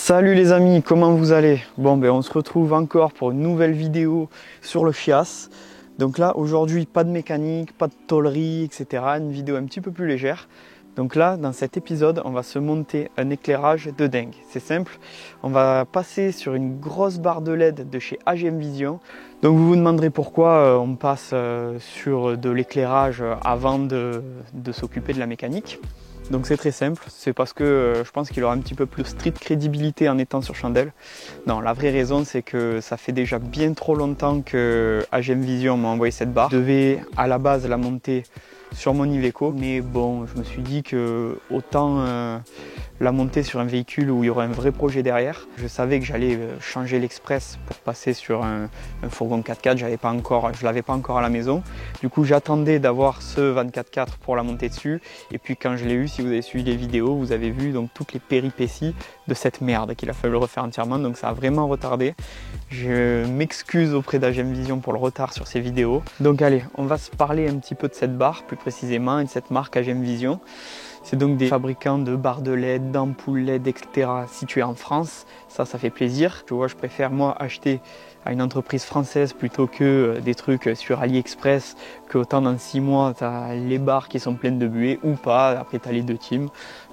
Salut les amis, comment vous allez? Bon ben on se retrouve encore pour une nouvelle vidéo sur le Chiasse. Donc là aujourd'hui pas de mécanique, pas de tôlerie, etc. Une vidéo un petit peu plus légère. Donc là dans cet épisode on va se monter un éclairage de dingue. C'est simple, on va passer sur une grosse barre de LED de chez AGM Vision. Donc vous vous demanderez pourquoi on passe sur de l'éclairage avant de s'occuper de la mécanique. Donc c'est très simple, c'est parce que je pense qu'il aura un petit peu plus street crédibilité en étant sur chandelle. Non, la vraie raison c'est que ça fait déjà bien trop longtemps que AGM Vision m'a envoyé cette barre. Je devais à la base la monter sur mon Iveco, mais bon, je me suis dit que autant la monter sur un véhicule où il y aurait un vrai projet derrière. Je savais que j'allais changer l'Express pour passer sur un fourgon 4x4, je ne l'avais pas encore à la maison. Du coup j'attendais d'avoir ce 24/4 pour la monter dessus, et puis quand je l'ai eu, si vous avez suivi les vidéos, vous avez vu donc toutes les péripéties de cette merde qu'il a fallu le refaire entièrement, donc ça a vraiment retardé. Je m'excuse auprès d'AGM Vision pour le retard sur ces vidéos. Donc allez, on va se parler un petit peu de cette barre plus précisément et de cette marque AGM Vision. C'est donc des fabricants de barres de LED, d'ampoules LED, etc. situés en France. Ça fait plaisir. Tu vois, je préfère moi acheter à une entreprise française plutôt que des trucs sur AliExpress, que autant dans 6 mois tu as les barres qui sont pleines de buée ou pas, après tu as les deux teams.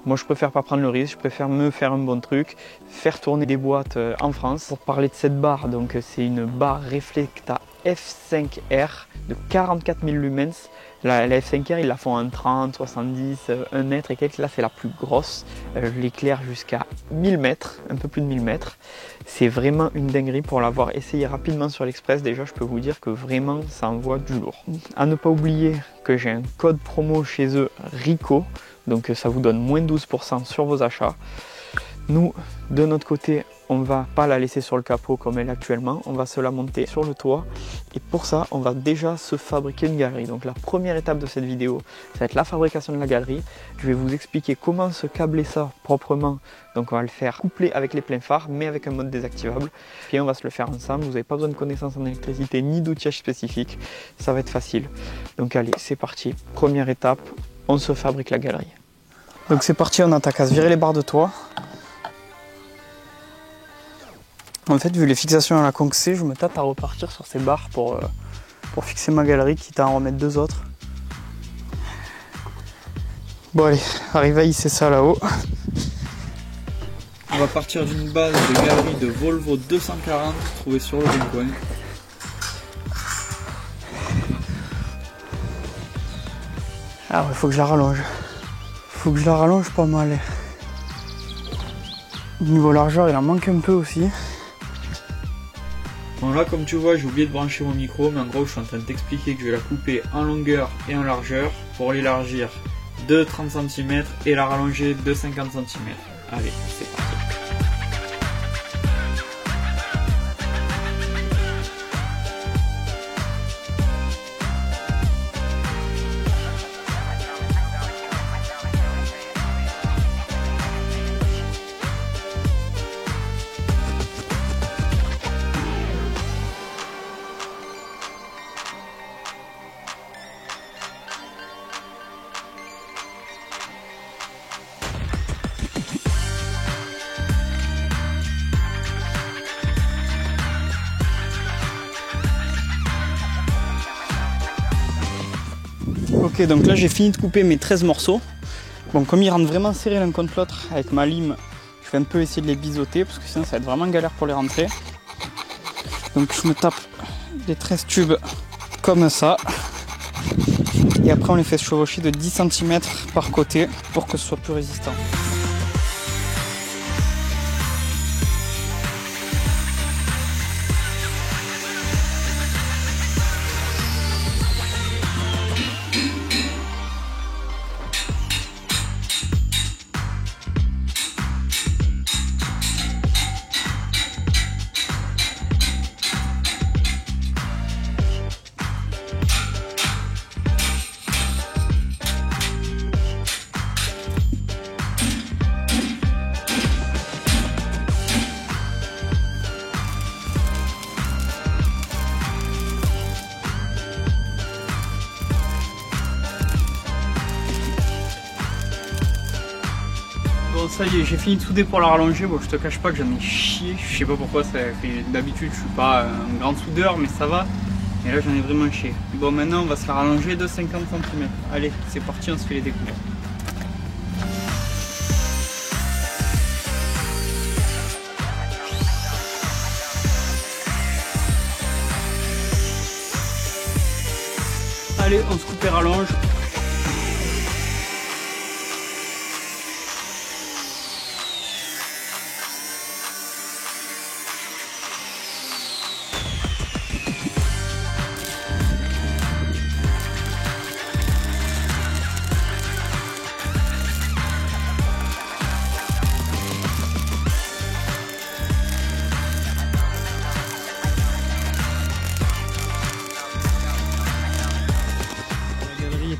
Moi je préfère pas prendre le risque, je préfère me faire un bon truc, faire tourner des boîtes en France. Pour parler de cette barre, donc c'est une barre Reflecta F5R de 44 000 lumens. La F5R ils la font en 30, 70, 1 mètre et quelques. Là c'est la plus grosse, je l'éclaire jusqu'à 1000 mètres, un peu plus de 1000 mètres. C'est vraiment une dinguerie. Pour l'avoir essayé rapidement sur l'Express, déjà je peux vous dire que vraiment ça envoie du lourd. À ne pas oublier que j'ai un code promo chez eux, RICO, donc ça vous donne moins 12% sur vos achats. Nous, de notre côté, on ne va pas la laisser sur le capot comme elle est actuellement, on va se la monter sur le toit. Et pour ça, on va déjà se fabriquer une galerie. Donc la première étape de cette vidéo, ça va être la fabrication de la galerie. Je vais vous expliquer comment se câbler ça proprement. Donc on va le faire coupler avec les pleins phares, mais avec un mode désactivable. Puis on va se le faire ensemble, vous n'avez pas besoin de connaissances en électricité ni d'outillage spécifique. Ça va être facile. Donc allez, c'est parti. Première étape, on se fabrique la galerie. Donc c'est parti, on attaque à se virer les barres de toit. En fait, vu les fixations à la Conxé, je me tâte à repartir sur ces barres pour fixer ma galerie, quitte à en remettre deux autres. Bon allez, arrive à hisser ça là-haut. On va partir d'une base de galerie de Volvo 240 trouvée sur le bon coin. Alors il faut que je la rallonge. Faut que je la rallonge pas mal. Niveau largeur, il en manque un peu aussi. Bon là comme tu vois j'ai oublié de brancher mon micro, mais en gros je suis en train de t'expliquer que je vais la couper en longueur et en largeur pour l'élargir de 30 cm et la rallonger de 50 cm. Allez, c'est parti. Ok, donc là j'ai fini de couper mes 13 morceaux. Bon, comme ils rentrent vraiment serrés l'un contre l'autre, avec ma lime, je vais un peu essayer de les biseauter parce que sinon ça va être vraiment galère pour les rentrer. Donc je me tape les 13 tubes comme ça. Et après on les fait chevaucher de 10 cm par côté pour que ce soit plus résistant. ça y est, j'ai fini de souder pour la rallonger. Bon, je te cache pas que j'en ai chié. Je sais pas pourquoi. D'habitude, je suis pas un grand soudeur, mais ça va. Et là, j'en ai vraiment chié. Bon, maintenant, on va se la rallonger de 50 cm. Allez, c'est parti, on se fait les découpes. Allez, on se coupe et rallonge.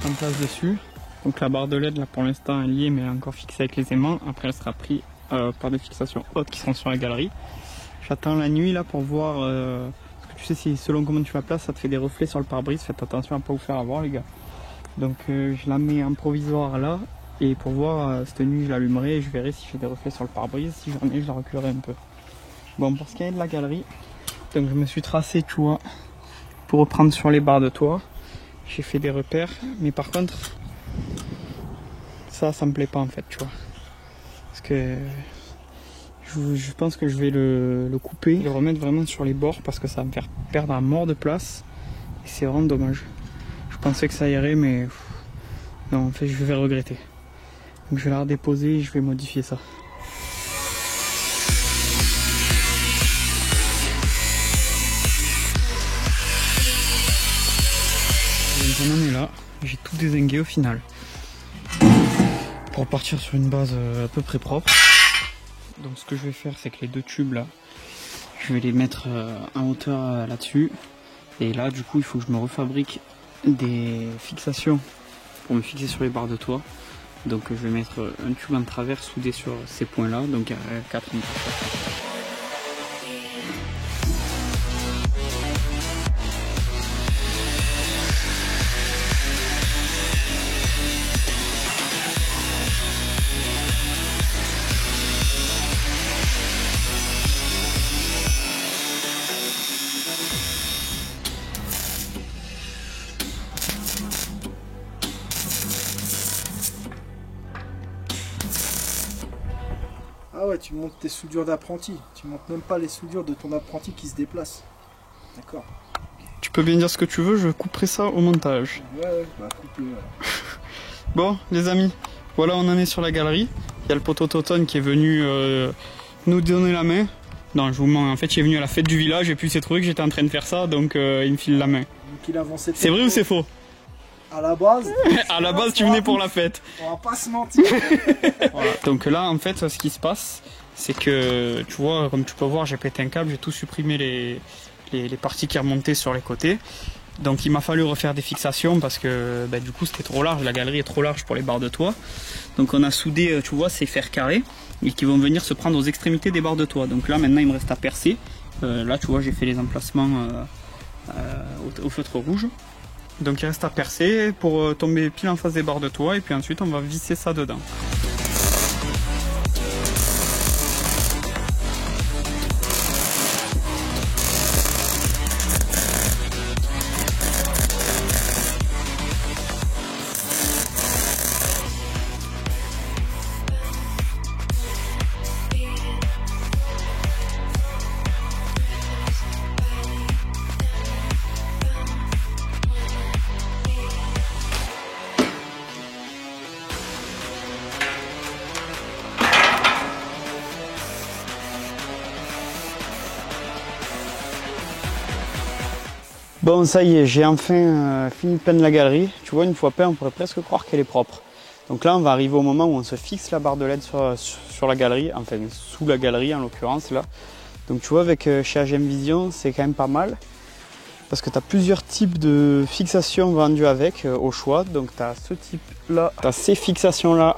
En place dessus, donc la barre de LED là pour l'instant est liée mais encore fixée avec les aimants. Après elle sera prise par des fixations hautes qui seront sur la galerie. J'attends la nuit là pour voir parce que tu sais, si selon comment tu la places ça te fait des reflets sur le pare-brise. Faites attention à pas vous faire avoir les gars. Donc je la mets en provisoire là et pour voir cette nuit je l'allumerai et je verrai si j'ai des reflets sur le pare-brise. Si j'en ai, je la reculerai un peu. Bon, pour ce qui est de la galerie, donc je me suis tracé, tu vois, pour reprendre sur les barres de toit. J'ai fait des repères, mais par contre, ça me plaît pas en fait, tu vois. Parce que je pense que je vais le couper, le remettre vraiment sur les bords parce que ça va me faire perdre un mort de place. Et c'est vraiment dommage. Je pensais que ça irait, mais non, en fait, je vais regretter. Donc je vais la redéposer et je vais modifier ça. Donc on en est là, j'ai tout dézingué au final pour partir sur une base à peu près propre. Donc ce que je vais faire, c'est que les deux tubes là, je vais les mettre en hauteur là-dessus. Et là du coup il faut que je me refabrique des fixations pour me fixer sur les barres de toit. Donc je vais mettre un tube en travers soudé sur ces points là, donc 4 mm. Ah ouais, tu montes tes soudures d'apprenti. Tu montes même pas les soudures de ton apprenti qui se déplace. D'accord. Tu peux bien dire ce que tu veux, je couperai ça au montage. Ouais, bah coupe-le. Bon les amis, voilà on en est sur la galerie. Il y a le poteau Toton qui est venu nous donner la main. Non je vous mens, en fait il est venu à la fête du village et puis il s'est trouvé que j'étais en train de faire ça, donc il me file la main. Donc il avançait. C'est vrai ou c'est faux? À la base à la base tu venais pour la fête. On va pas se mentir. Voilà. Donc là en fait ce qui se passe c'est que tu vois, comme tu peux voir, j'ai pété un câble, j'ai tout supprimé les parties qui remontaient sur les côtés. Donc il m'a fallu refaire des fixations parce que bah, du coup c'était trop large, la galerie est trop large pour les barres de toit. Donc on a soudé, tu vois, ces fers carrés et qui vont venir se prendre aux extrémités des barres de toit. Donc là maintenant il me reste à percer. Là tu vois j'ai fait les emplacements au feutre rouge. Donc il reste à percer pour tomber pile en face des barres de toit et puis ensuite on va visser ça dedans. Bon ça y est, j'ai enfin fini de peindre la galerie. Tu vois, une fois peint, on pourrait presque croire qu'elle est propre. Donc là on va arriver au moment où on se fixe la barre de LED sur la galerie, enfin sous la galerie en l'occurrence là. Donc tu vois, avec chez AGM Vision c'est quand même pas mal. Parce que tu as plusieurs types de fixations vendues avec au choix. Donc tu as ce type là, tu as ces fixations là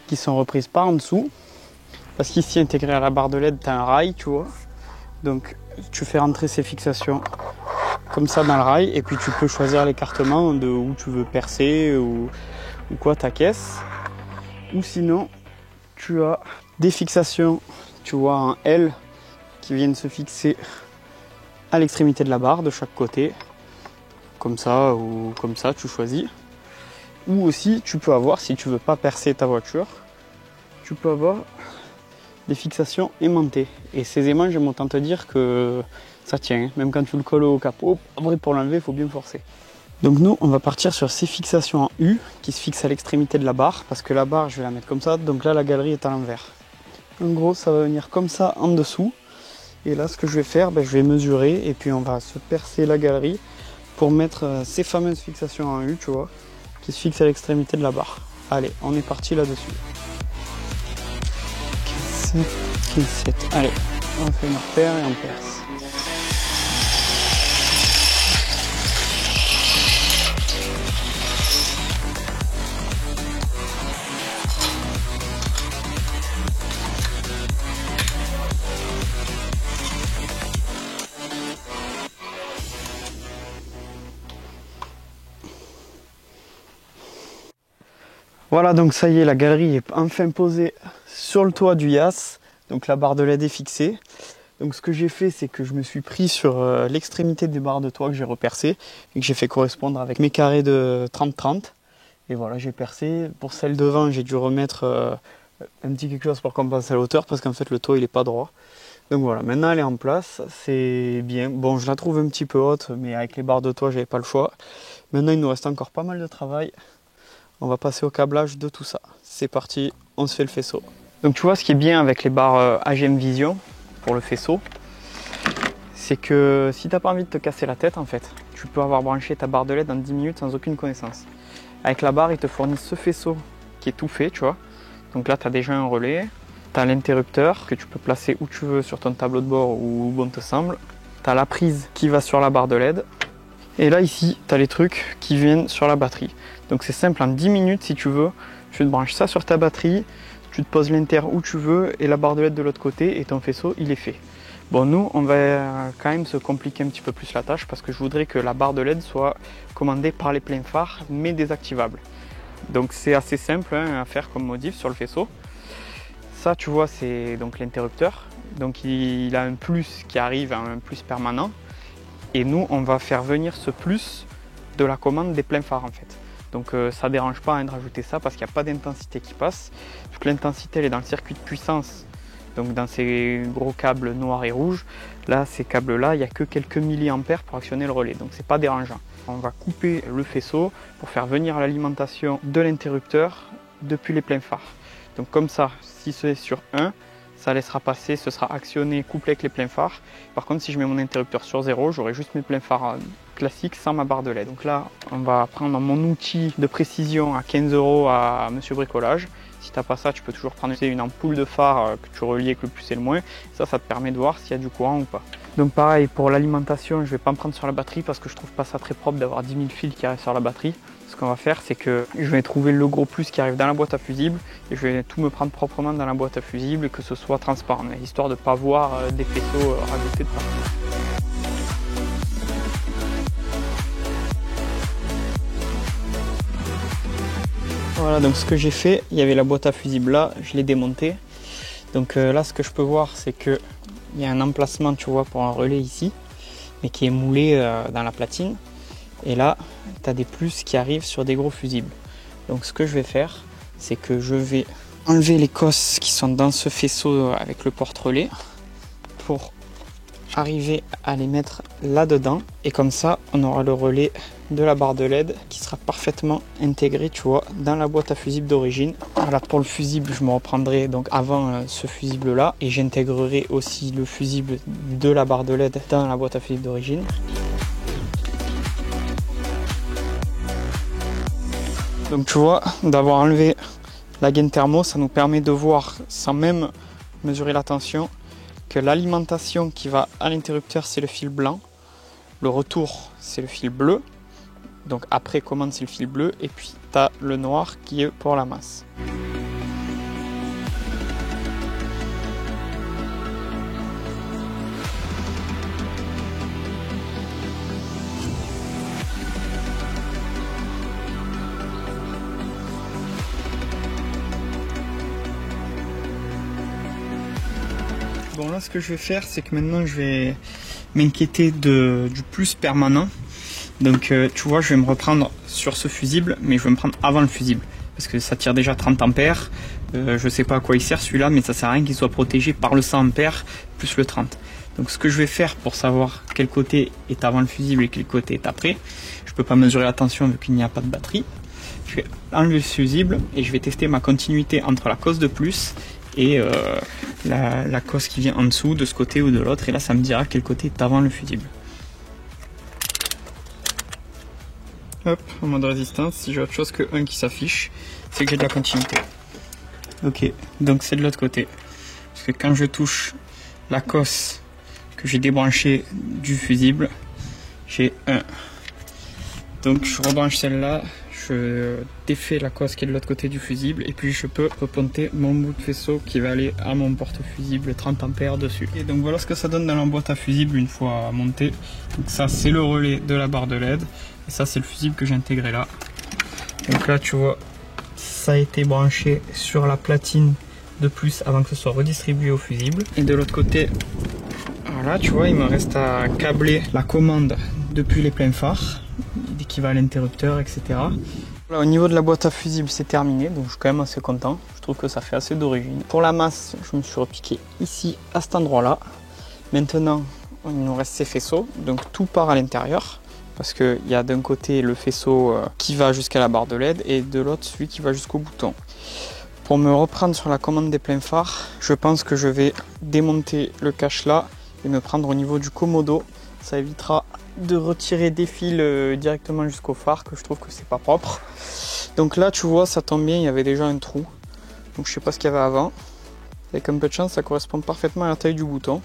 qui sont reprises par en dessous. Parce qu'ici intégré à la barre de LED tu as un rail, tu vois. Donc tu fais rentrer ces fixations comme ça dans le rail et puis tu peux choisir l'écartement de où tu veux percer ou quoi ta caisse. Ou sinon tu as des fixations, tu vois, en L qui viennent se fixer à l'extrémité de la barre de chaque côté, comme ça ou comme ça, tu choisis. Ou aussi tu peux avoir, si tu veux pas percer ta voiture, tu peux avoir des fixations aimantées. Et ces aimants, j'aime autant te dire que ça tient, même quand tu le colles au capot. Après, pour l'enlever, il faut bien forcer. Donc nous, on va partir sur ces fixations en U qui se fixent à l'extrémité de la barre, parce que la barre, je vais la mettre comme ça, donc là, la galerie est à l'envers. En gros, ça va venir comme ça en dessous. Et là, ce que je vais faire, je vais mesurer et puis on va se percer la galerie pour mettre ces fameuses fixations en U, tu vois, qui se fixent à l'extrémité de la barre. Allez, on est parti là-dessus. 15, 7, 7. Allez, on fait une repère et on perce. Voilà, donc ça y est, la galerie est enfin posée sur le toit du Yass. Donc la barre de LED est fixée. Donc ce que j'ai fait, c'est que je me suis pris sur l'extrémité des barres de toit que j'ai repercées et que j'ai fait correspondre avec mes carrés de 30-30. Et voilà, j'ai percé. Pour celle devant, j'ai dû remettre un petit quelque chose pour compenser la hauteur parce qu'en fait le toit il est pas droit. Donc voilà, maintenant elle est en place, c'est bien. Bon, je la trouve un petit peu haute, mais avec les barres de toit, j'avais pas le choix. Maintenant, il nous reste encore pas mal de travail. On va passer au câblage de tout ça. C'est parti, on se fait le faisceau. Donc tu vois, ce qui est bien avec les barres AGM Vision pour le faisceau, c'est que si tu n'as pas envie de te casser la tête, en fait, tu peux avoir branché ta barre de LED en 10 minutes sans aucune connaissance. Avec la barre, ils te fournissent ce faisceau qui est tout fait, tu vois. Donc là, tu as déjà un relais, tu as l'interrupteur que tu peux placer où tu veux sur ton tableau de bord ou où bon te semble. Tu as la prise qui va sur la barre de LED. Et là, ici, tu as les trucs qui viennent sur la batterie. Donc c'est simple, en 10 minutes, si tu veux, tu te branches ça sur ta batterie, tu te poses l'inter où tu veux et la barre de LED de l'autre côté et ton faisceau, il est fait. Bon, nous, on va quand même se compliquer un petit peu plus la tâche parce que je voudrais que la barre de LED soit commandée par les pleins phares, mais désactivable. Donc c'est assez simple à faire comme modif sur le faisceau. Ça, tu vois, c'est donc l'interrupteur. Donc il a un plus qui arrive à un plus permanent. Et nous, on va faire venir ce plus de la commande des pleins phares en fait. Donc ça ne dérange pas de rajouter ça parce qu'il n'y a pas d'intensité qui passe. Vu que l'intensité elle est dans le circuit de puissance, donc dans ces gros câbles noirs et rouges, là ces câbles là, il n'y a que quelques milliampères pour actionner le relais, donc c'est pas dérangeant. On va couper le faisceau pour faire venir l'alimentation de l'interrupteur depuis les pleins phares. Donc comme ça, si c'est sur 1, ça laissera passer, ce sera actionné, couplé avec les pleins phares. Par contre, si je mets mon interrupteur sur 0, j'aurai juste mes pleins phares classiques sans ma barre de LED. Donc là, on va prendre mon outil de précision à 15 € à Monsieur Bricolage. Si tu n'as pas ça, tu peux toujours prendre une ampoule de phare que tu relis avec le plus et le moins. Ça te permet de voir s'il y a du courant ou pas. Donc pareil, pour l'alimentation, je ne vais pas me prendre sur la batterie parce que je trouve pas ça très propre d'avoir 10 000 fils qui arrivent sur la batterie. Ce qu'on va faire, c'est que je vais trouver le gros plus qui arrive dans la boîte à fusibles et je vais tout me prendre proprement dans la boîte à fusibles et que ce soit transparent, histoire de ne pas voir des faisceaux rajoutés de partout. Voilà, donc ce que j'ai fait, il y avait la boîte à fusibles là, je l'ai démontée. Donc là, ce que je peux voir, c'est que il y a un emplacement, tu vois, pour un relais ici, mais qui est moulé dans la platine. Et là, tu as des plus qui arrivent sur des gros fusibles. Donc ce que je vais faire, c'est que je vais enlever les cosses qui sont dans ce faisceau avec le porte-relais pour arriver à les mettre là-dedans. Et comme ça, on aura le relais de la barre de LED qui sera parfaitement intégré, tu vois, dans la boîte à fusibles d'origine. Voilà, pour le fusible, je me reprendrai donc avant ce fusible là et j'intégrerai aussi le fusible de la barre de LED dans la boîte à fusibles d'origine. Donc tu vois, d'avoir enlevé la gaine thermo, ça nous permet de voir, sans même mesurer la tension, que l'alimentation qui va à l'interrupteur, c'est le fil blanc. Le retour, c'est le fil bleu. Donc après commande, c'est le fil bleu. Et puis tu as le noir qui est pour la masse. Bon là ce que je vais faire c'est que maintenant je vais m'inquiéter du plus permanent. Donc tu vois je vais me reprendre sur ce fusible, mais je vais me prendre avant le fusible. Parce que ça tire déjà 30 ampères. Je sais pas à quoi il sert celui-là, mais ça sert à rien qu'il soit protégé par le 100 ampères plus le 30. Donc ce que je vais faire pour savoir quel côté est avant le fusible et quel côté est après, je peux pas mesurer la tension vu qu'il n'y a pas de batterie. Je vais enlever le fusible et je vais tester ma continuité entre la cosse de plus et la cosse qui vient en dessous de ce côté ou de l'autre, et là ça me dira quel côté est avant le fusible. Hop, en mode résistance, si j'ai autre chose que 1 qui s'affiche, c'est que j'ai de la continuité. Ok, donc c'est de l'autre côté. Parce que quand je touche la cosse que j'ai débranchée du fusible, j'ai 1. Donc je rebranche celle-là, je défais la cosse qui est de l'autre côté du fusible, et puis je peux reponter mon bout de faisceau qui va aller à mon porte-fusible 30 ampères dessus. Et donc voilà ce que ça donne dans la boîte à fusible une fois montée. Donc ça c'est le relais de la barre de LED, et ça c'est le fusible que j'ai intégré là. Donc là tu vois, ça a été branché sur la platine de plus avant que ce soit redistribué au fusible. Et de l'autre côté, voilà tu vois, il me reste à câbler la commande depuis les pleins phares, qui va à l'interrupteur, etc. Voilà, au niveau de la boîte à fusible c'est terminé, donc je suis quand même assez content. Je trouve que ça fait assez d'origine. Pour la masse, je me suis repiqué ici à cet endroit là. Maintenant il nous reste ces faisceaux, donc tout part à l'intérieur. Parce qu'il y a d'un côté le faisceau qui va jusqu'à la barre de LED et de l'autre celui qui va jusqu'au bouton. Pour me reprendre sur la commande des pleins phares, je pense que je vais démonter le cache là et me prendre au niveau du commodo. Ça évitera de retirer des fils directement jusqu'au phare, que je trouve que c'est pas propre. Donc là tu vois, ça tombe bien, il y avait déjà un trou. Donc je sais pas ce qu'il y avait avant. Avec un peu de chance ça correspond parfaitement à la taille du bouton.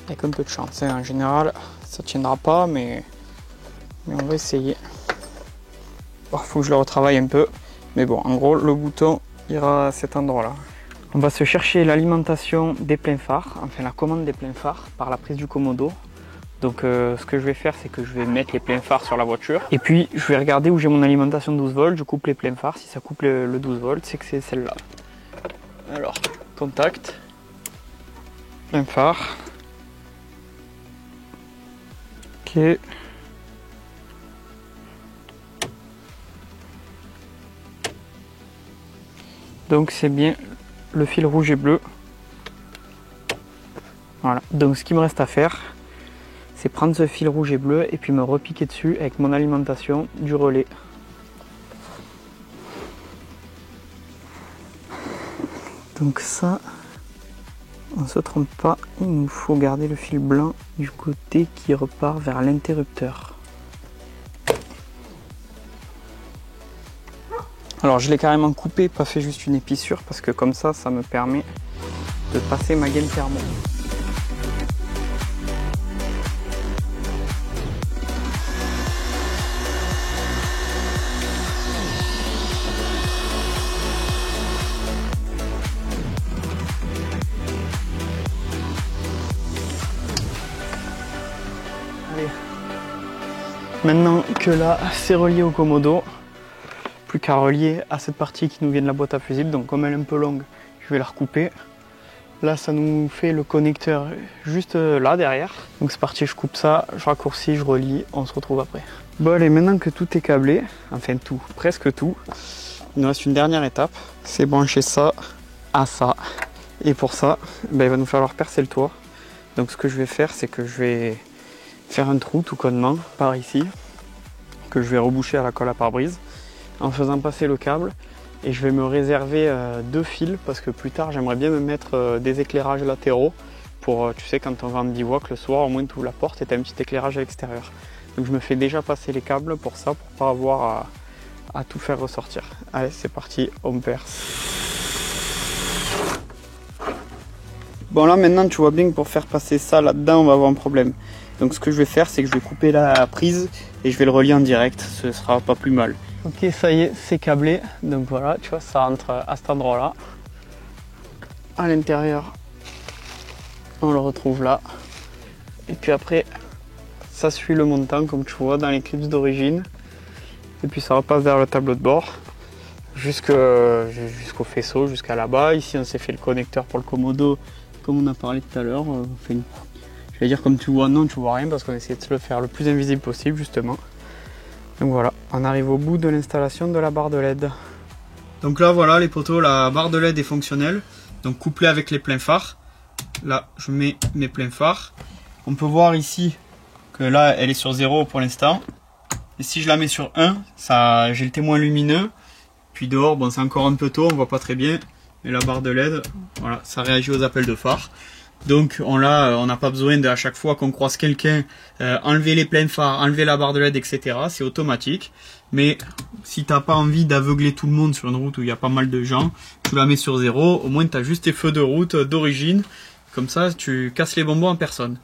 Avec un peu de chance, hein. En général ça tiendra pas, mais on va essayer. Bon, faut que je le retravaille un peu, mais bon, en gros le bouton ira à cet endroit là. On va se chercher l'alimentation des pleins phares, enfin la commande des pleins phares par la prise du commodo. Donc ce que je vais faire c'est que je vais mettre les pleins phares sur la voiture, et puis je vais regarder où j'ai mon alimentation 12 volts, je coupe les pleins phares, si ça coupe le 12 volts c'est que c'est celle-là. Alors, contact, plein phare, ok. Donc c'est bien le fil rouge et bleu. Voilà, donc ce qu'il me reste à faire, c'est prendre ce fil rouge et bleu et puis me repiquer dessus avec mon alimentation du relais. Donc ça, on ne se trompe pas, il nous faut garder le fil blanc du côté qui repart vers l'interrupteur. Alors je l'ai carrément coupé, pas fait juste une épissure, parce que comme ça, ça me permet de passer ma gaine thermo. Allez. Maintenant que là c'est relié au commodo, plus qu'à relier à cette partie qui nous vient de la boîte à fusible. Donc comme elle est un peu longue, je vais la recouper. Là ça nous fait le connecteur juste là derrière. Donc c'est parti, je coupe ça, je raccourcis, je relie, on se retrouve après. Bon allez, maintenant que tout est câblé, enfin tout, presque tout, il nous reste une dernière étape, c'est brancher ça à ça. Et pour ça, il va nous falloir percer le toit. Donc ce que je vais faire, c'est que je vais faire un trou tout connement par ici, que je vais reboucher à la colle à pare-brise, en faisant passer le câble, et je vais me réserver 2 fils parce que plus tard j'aimerais bien me mettre des éclairages latéraux pour, tu sais, quand on va en bivouac le soir, au moins tu ouvres la porte et tu as un petit éclairage à l'extérieur. Donc je me fais déjà passer les câbles pour ça, pour pas avoir à tout faire ressortir. Allez, c'est parti, on perce. Bon là maintenant tu vois bien que pour faire passer ça là-dedans on va avoir un problème. Donc ce que je vais faire, c'est que je vais couper la prise et je vais le relier en direct, ce sera pas plus mal. Ok, ça y est, c'est câblé. Donc voilà, tu vois, ça rentre à cet endroit-là. À l'intérieur, on le retrouve là. Et puis après, ça suit le montant comme tu vois dans les clips d'origine. Et puis ça repasse vers le tableau de bord jusqu'au faisceau, jusqu'à là-bas. Ici, on s'est fait le connecteur pour le commodo comme on a parlé tout à l'heure. Enfin, je vais dire comme tu vois, non tu vois rien parce qu'on essaie de le faire le plus invisible possible justement. Donc voilà, on arrive au bout de l'installation de la barre de LED. Donc là voilà les poteaux, la barre de LED est fonctionnelle, donc couplée avec les pleins phares. Là je mets mes pleins phares. On peut voir ici que là elle est sur 0 pour l'instant. Et si je la mets sur 1, j'ai le témoin lumineux. Puis dehors, bon c'est encore un peu tôt, on voit pas très bien. Mais la barre de LED, voilà, ça réagit aux appels de phare. Donc on n'a pas besoin de, à chaque fois qu'on croise quelqu'un, enlever les pleins phares, enlever la barre de LED, etc. C'est automatique. Mais si t'as pas envie d'aveugler tout le monde sur une route où il y a pas mal de gens, tu la mets sur 0, au moins tu as juste tes feux de route d'origine. Comme ça, tu casses les bonbons en personne.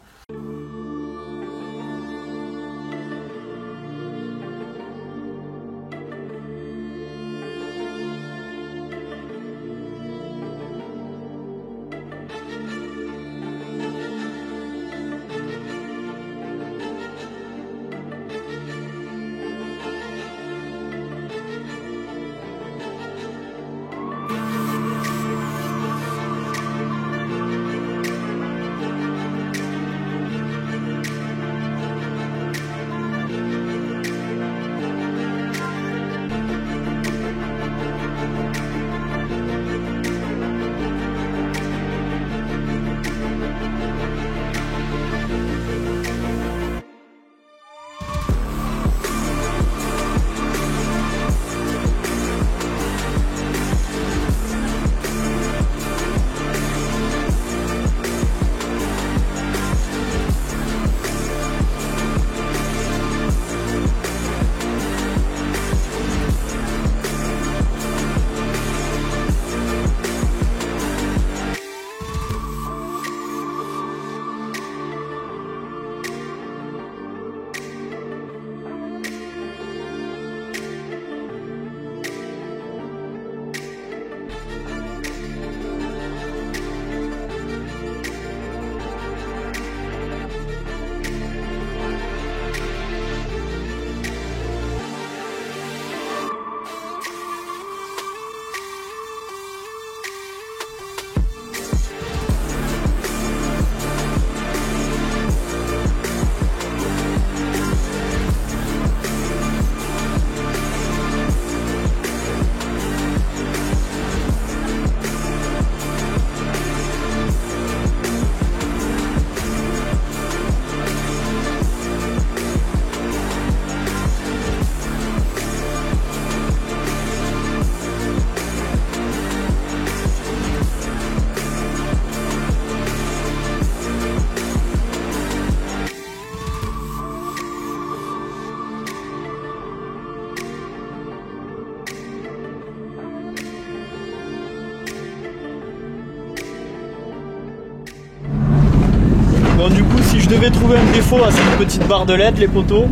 Bon du coup si je devais trouver un défaut à cette petite barre de LED les poteaux,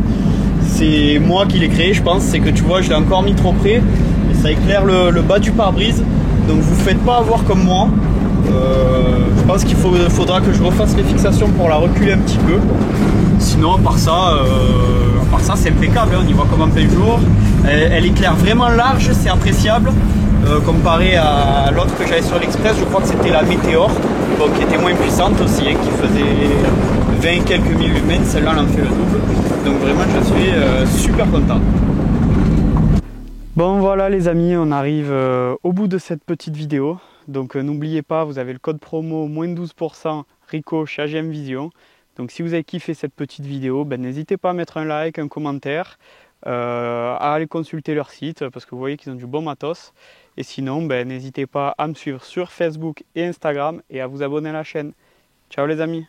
c'est moi qui l'ai créé je pense, c'est que tu vois je l'ai encore mis trop près et ça éclaire le bas du pare-brise, donc vous faites pas avoir comme moi. Je pense qu'il faudra que je refasse les fixations pour la reculer un petit peu. Sinon à part ça c'est impeccable, hein, on y voit comme en plein jour. Elle éclaire vraiment large, c'est appréciable. Comparé à l'autre que j'avais sur l'Express, je crois que c'était la Météor, donc qui était moins puissante aussi, hein, qui faisait 20 quelques mille lumens, celle-là elle en fait le double. Donc vraiment je suis super content. Bon voilà les amis, on arrive au bout de cette petite vidéo. Donc n'oubliez pas, vous avez le code promo moins 12% Rico chez AGM Vision. Donc si vous avez kiffé cette petite vidéo, ben, n'hésitez pas à mettre un like, un commentaire, à aller consulter leur site parce que vous voyez qu'ils ont du bon matos. Et sinon, ben, n'hésitez pas à me suivre sur Facebook et Instagram et à vous abonner à la chaîne. Ciao les amis!